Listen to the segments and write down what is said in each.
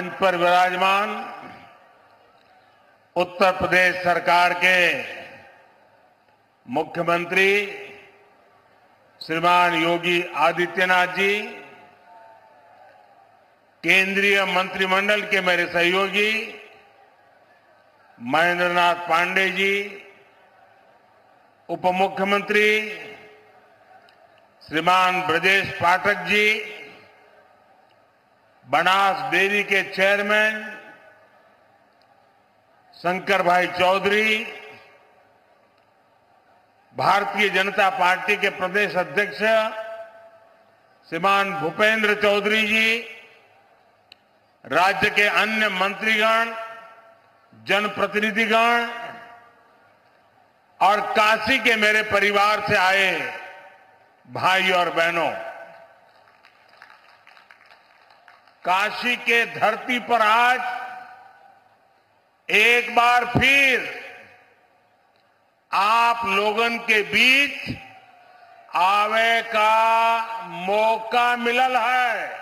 मंच पर विराजमान उत्तर प्रदेश सरकार के मुख्यमंत्री श्रीमान योगी आदित्यनाथ जी, केंद्रीय मंत्रिमंडल के मेरे सहयोगी महेंद्र नाथ पांडे जी, उप मुख्यमंत्री श्रीमान ब्रजेश पाठक जी, बनास डेयरी के चेयरमैन शंकर भाई चौधरी, भारतीय जनता पार्टी के प्रदेश अध्यक्ष श्रीमान भूपेंद्र चौधरी जी, राज्य के अन्य मंत्रीगण, जनप्रतिनिधिगण और काशी के मेरे परिवार से आए भाई और बहनों, काशी के धरती पर आज एक बार फिर आप लोगन के बीच आवे का मौका मिलल है।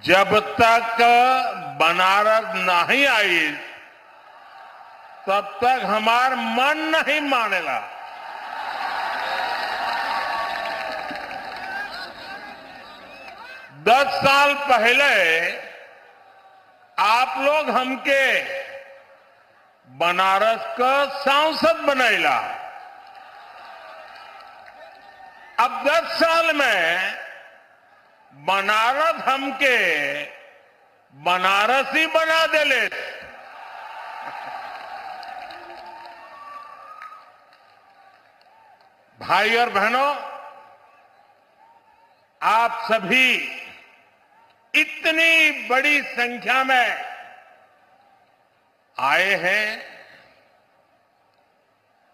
जब तक बनारस नहीं आई तब तक हमार मन नहीं मानेला। दस साल पहले आप लोग हमके बनारस का सांसद बनैला। अब 10 साल में बनारस हमके बनारसी बना देले। भाई और बहनों, आप सभी इतनी बड़ी संख्या में आए हैं,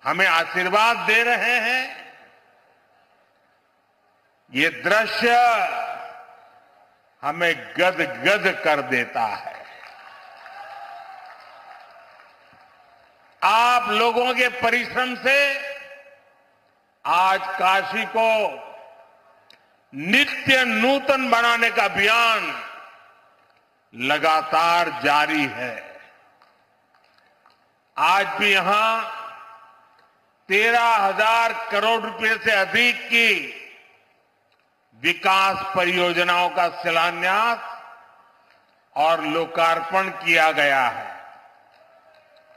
हमें आशीर्वाद दे रहे हैं। ये दृश्य हमें गदगद कर देता है। आप लोगों के परिश्रम से आज काशी को नित्य नूतन बनाने का अभियान लगातार जारी है। आज भी यहां 13,000 करोड़ रुपए से अधिक की विकास परियोजनाओं का शिलान्यास और लोकार्पण किया गया है।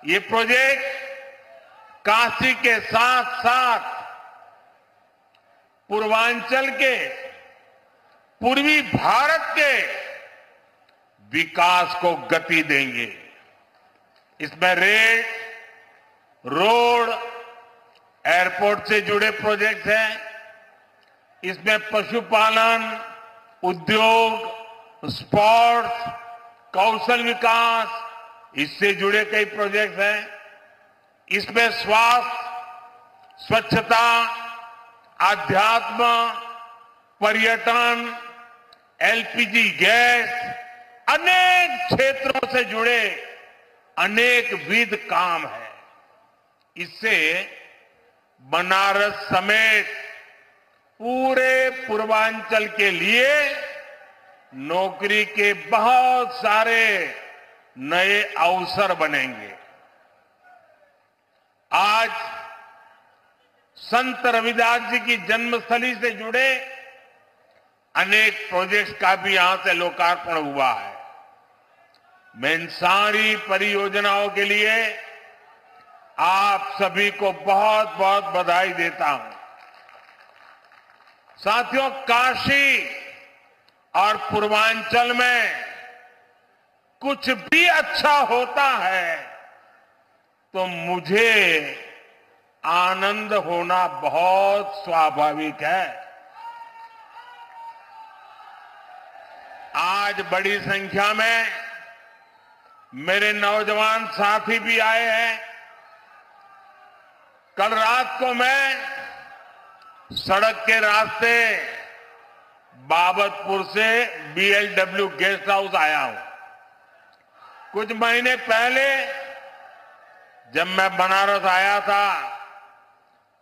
ये प्रोजेक्ट काशी के साथ साथ पूर्वांचल के, पूर्वी भारत के विकास को गति देंगे। इसमें रेल, रोड, एयरपोर्ट से जुड़े प्रोजेक्ट हैं। इसमें पशुपालन, उद्योग, स्पोर्ट्स, कौशल विकास, इससे जुड़े कई प्रोजेक्ट हैं। इसमें स्वास्थ्य, स्वच्छता, आध्यात्म, पर्यटन, एलपीजी गैस, अनेक क्षेत्रों से जुड़े अनेक विध काम है। इससे बनारस समेत पूरे पूर्वांचल के लिए नौकरी के बहुत सारे नए अवसर बनेंगे। आज संत रविदास जी की जन्मस्थली से जुड़े अनेक प्रोजेक्ट्स का भी यहां से लोकार्पण हुआ है। मैं इन सारी परियोजनाओं के लिए आप सभी को बहुत बहुत बधाई देता हूं। साथियों, काशी और पूर्वांचल में कुछ भी अच्छा होता है तो मुझे आनंद होना बहुत स्वाभाविक है। आज बड़ी संख्या में मेरे नौजवान साथी भी आए हैं। कल रात को मैं सड़क के रास्ते बाबतपुर से बीएलडब्ल्यू गेस्ट हाउस आया हूं। कुछ महीने पहले जब मैं बनारस आया था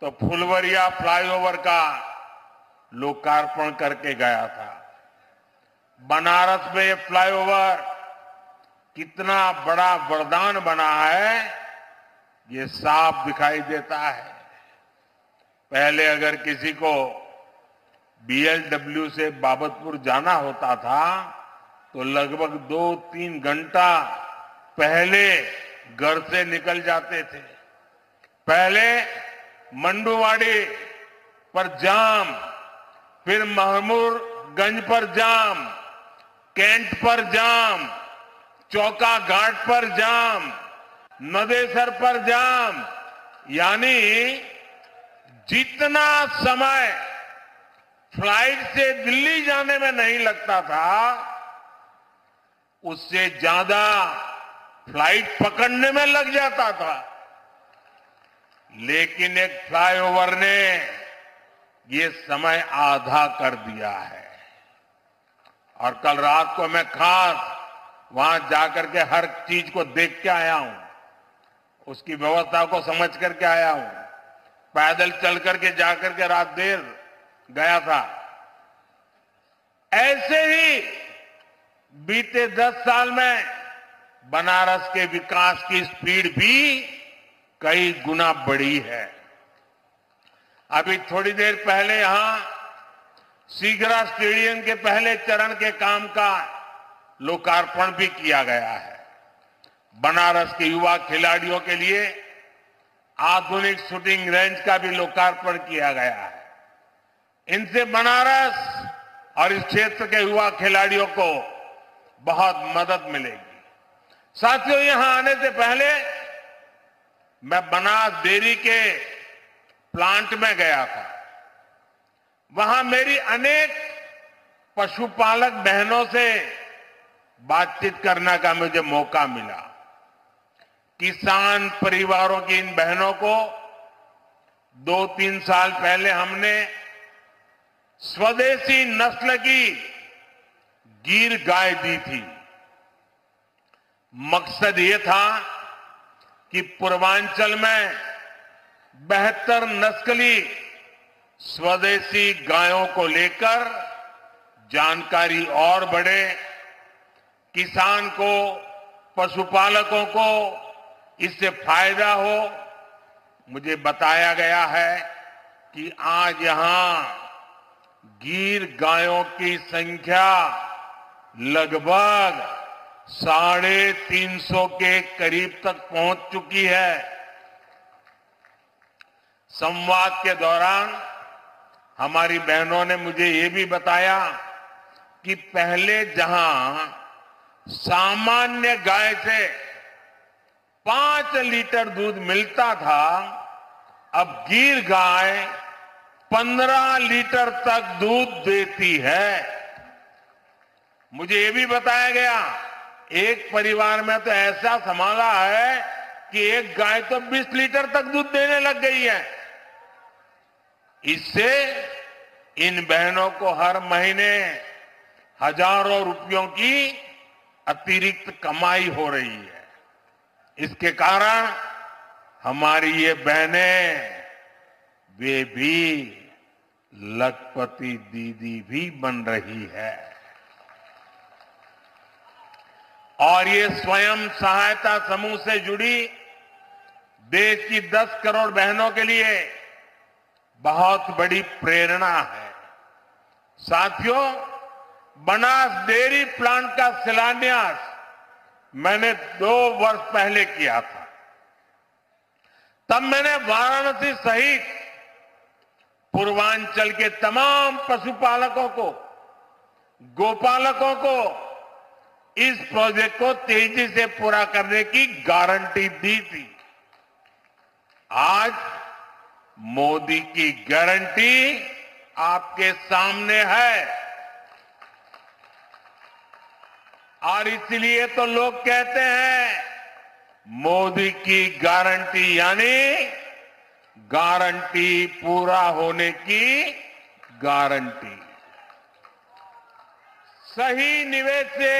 तो फुलवरिया फ्लाईओवर का लोकार्पण करके गया था। बनारस में ये फ्लाईओवर कितना बड़ा वरदान बना है, ये साफ दिखाई देता है। पहले अगर किसी को बीएलडब्ल्यू से बाबतपुर जाना होता था तो लगभग 2-3 घंटा पहले घर से निकल जाते थे। पहले मंडुवाड़ी पर जाम, फिर महमूदगंज पर जाम, कैंट पर जाम, चौका घाट पर जाम, नदेसर पर जाम, यानी जितना समय फ्लाइट से दिल्ली जाने में नहीं लगता था, उससे ज्यादा फ्लाइट पकड़ने में लग जाता था। लेकिन एक फ्लाईओवर ने ये समय आधा कर दिया है। और कल रात को मैं खास वहां जाकर के हर चीज को देख के आया हूं, उसकी व्यवस्था को समझ करके आया हूं। पैदल चल करके जाकर के रात देर गया था। ऐसे ही बीते 10 साल में बनारस के विकास की स्पीड भी कई गुना बढ़ी है। अभी थोड़ी देर पहले यहां सीगरा स्टेडियम के पहले चरण के काम का लोकार्पण भी किया गया है। बनारस के युवा खिलाड़ियों के लिए आधुनिक शूटिंग रेंज का भी लोकार्पण किया गया है। इनसे बनारस और इस क्षेत्र के युवा खिलाड़ियों को बहुत मदद मिलेगी। साथियों, यहां आने से पहले मैं बनास डेयरी के प्लांट में गया था। वहां मेरी अनेक पशुपालक बहनों से बातचीत करने का मुझे मौका मिला। किसान परिवारों की इन बहनों को 2-3 साल पहले हमने स्वदेशी नस्ल की गिर गाय दी थी। मकसद ये था कि पूर्वांचल में बेहतर नस्ली स्वदेशी गायों को लेकर जानकारी और बढ़े, किसान को, पशुपालकों को इससे फायदा हो। मुझे बताया गया है कि आज यहां गिर गायों की संख्या लगभग 350 के करीब तक पहुंच चुकी है। संवाद के दौरान हमारी बहनों ने मुझे ये भी बताया कि पहले जहां सामान्य गाय से 5 लीटर दूध मिलता था, अब गिर गाय 15 लीटर तक दूध देती है। मुझे ये भी बताया गया, एक परिवार में तो ऐसा संभाला है कि एक गाय तो 20 लीटर तक दूध देने लग गई है। इससे इन बहनों को हर महीने हजारों रुपयों की अतिरिक्त कमाई हो रही है। इसके कारण हमारी ये बहनें, वे भी लखपति दीदी भी बन रही है। और ये स्वयं सहायता समूह से जुड़ी देश की 10 करोड़ बहनों के लिए बहुत बड़ी प्रेरणा है। साथियों, बनास डेयरी प्लांट का शिलान्यास मैंने 2 वर्ष पहले किया था। तब मैंने वाराणसी सहित पूर्वांचल के तमाम पशुपालकों को, गोपालकों को इस प्रोजेक्ट को तेजी से पूरा करने की गारंटी दी थी। आज मोदी की गारंटी आपके सामने है। और इसलिए तो लोग कहते हैं, मोदी की गारंटी यानी गारंटी पूरा होने की गारंटी। सही निवेश से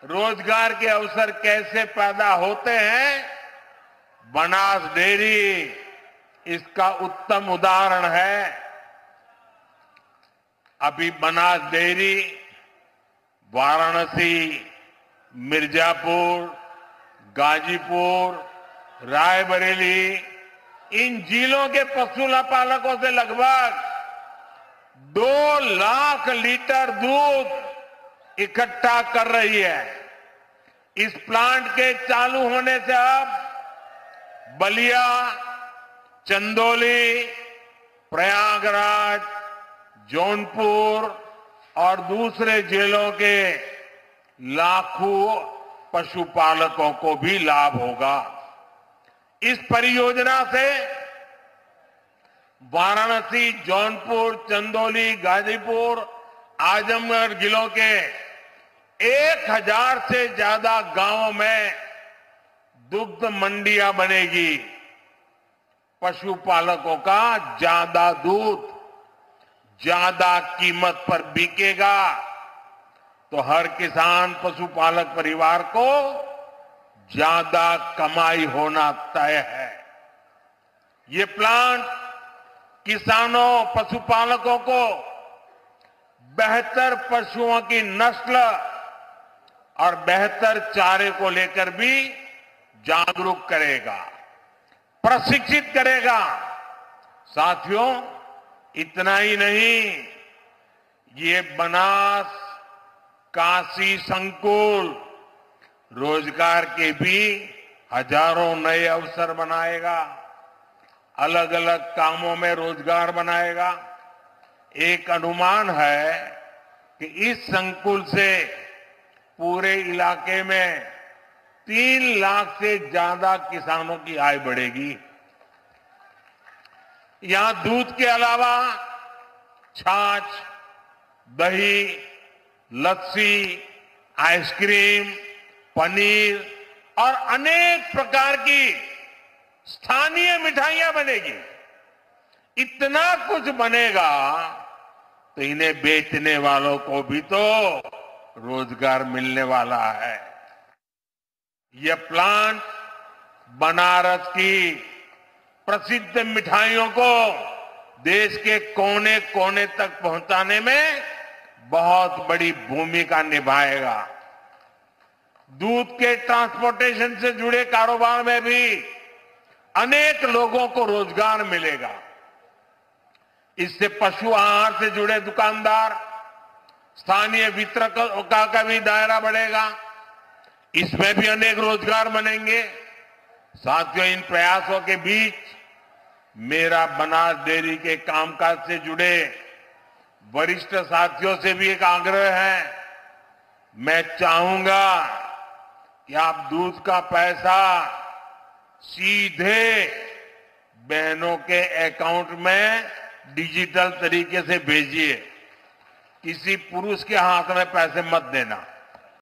रोजगार के अवसर कैसे पैदा होते हैं, बनास डेयरी इसका उत्तम उदाहरण है। अभी बनास डेयरी, वाराणसी, मिर्जापुर, गाजीपुर, रायबरेली, इन जिलों के पशु पालकों से लगभग 2 लाख लीटर दूध इकट्ठा कर रही है। इस प्लांट के चालू होने से अब बलिया, चंदौली, प्रयागराज, जौनपुर और दूसरे जिलों के लाखों पशुपालकों को भी लाभ होगा। इस परियोजना से वाराणसी, जौनपुर, चंदौली, गाजीपुर, आजमगढ़ जिलों के 1000 से ज्यादा गांवों में दुग्ध मंडियां बनेगी। पशुपालकों का ज्यादा दूध ज्यादा कीमत पर बिकेगा तो हर किसान पशुपालक परिवार को ज्यादा कमाई होना तय है। ये प्लांट किसानों, पशुपालकों को बेहतर पशुओं की नस्ल और बेहतर चारे को लेकर भी जागरूक करेगा, प्रशिक्षित करेगा। साथियों, इतना ही नहीं, ये बनास काशी संकुल रोजगार के भी हजारों नए अवसर बनाएगा, अलग अलग कामों में रोजगार बनाएगा। एक अनुमान है कि इस संकुल से पूरे इलाके में 3 लाख से ज्यादा किसानों की आय बढ़ेगी। यहां दूध के अलावा छाछ, दही, लस्सी, आइसक्रीम, पनीर और अनेक प्रकार की स्थानीय मिठाइयां बनेगी। इतना कुछ बनेगा तो इन्हें बेचने वालों को भी तो रोजगार मिलने वाला है। यह प्लांट बनारस की प्रसिद्ध मिठाइयों को देश के कोने कोने तक पहुंचाने में बहुत बड़ी भूमिका निभाएगा। दूध के ट्रांसपोर्टेशन से जुड़े कारोबार में भी अनेक लोगों को रोजगार मिलेगा। इससे पशु आहार से जुड़े दुकानदार, स्थानीय वितरकों का भी दायरा बढ़ेगा। इसमें भी अनेक रोजगार बनेंगे। साथियों, इन प्रयासों के बीच मेरा बनास डेयरी के कामकाज से जुड़े वरिष्ठ साथियों से भी एक आग्रह है। मैं चाहूंगा कि आप दूध का पैसा सीधे बहनों के अकाउंट में डिजिटल तरीके से भेजिए। किसी पुरुष के हाथ में पैसे मत देना।